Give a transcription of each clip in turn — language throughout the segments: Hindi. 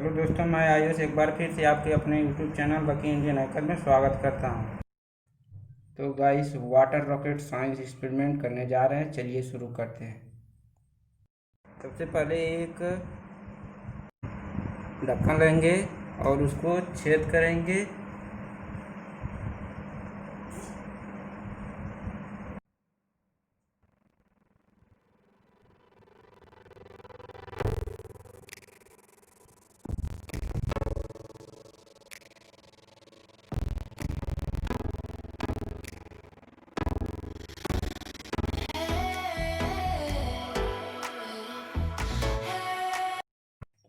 हेलो दोस्तों, मैं आयुष एक बार फिर से आपके अपने यूट्यूब चैनल बकी इंडियन हैकर में स्वागत करता हूं। तो guys, water rocket science experiment करने जा रहे हैं। चलिए शुरू करते हैं। सबसे पहले एक ढक्कन लेंगे और उसको छेद करेंगे।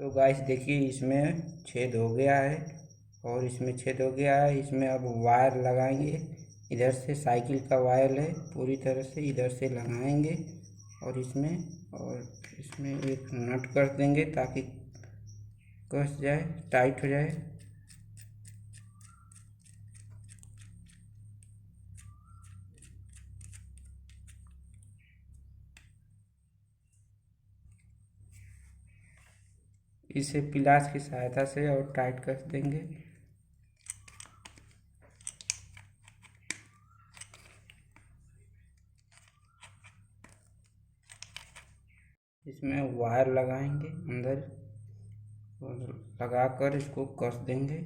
तो गाइस देखिए, इसमें छेद हो गया है और इसमें छेद हो गया है। इसमें अब वायर लगाएंगे। इधर से साइकिल का वायर है, पूरी तरह से इधर से लगाएंगे और इसमें एक नट कर देंगे ताकि कस जाए, टाइट हो जाए। इसे पिलास की सहायता से और टाइट कर देंगे। इसमें वायर लगाएंगे अंदर और लगाकर इसको कस देंगे।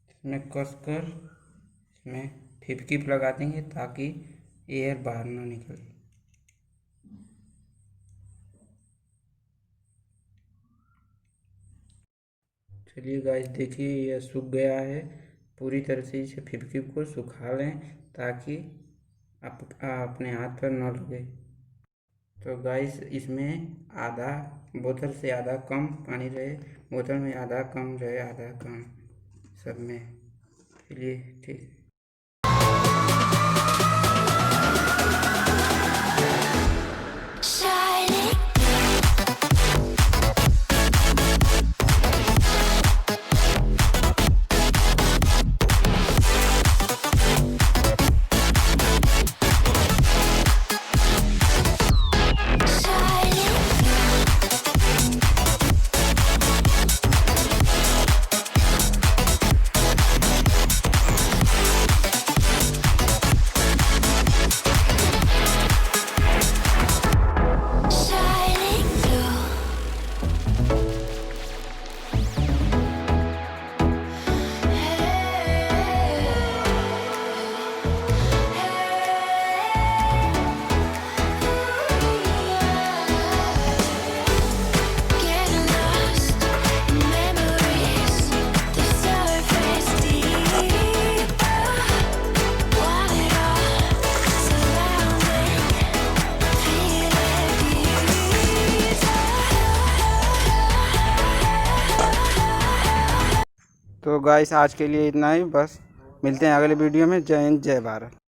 इसमें कसकर इसमें फिपकीप लगा देंगे ताकि एयर बाहर ना निकले। चलिए गाइस देखिए, यह सूख गया है। पूरी तरह से इसे फिपकीप को सुखा लें ताकि आप अपने हाथ पर न लगे। तो गाइस, इसमें आधा बोतल से आधा कम पानी रहे, बोतल में आधा कम रहे, आधा कम सब में। चलिए ठीक। तो गाइस, आज के लिए इतना ही। बस मिलते हैं अगले वीडियो में। जय हिंद, जय भारत।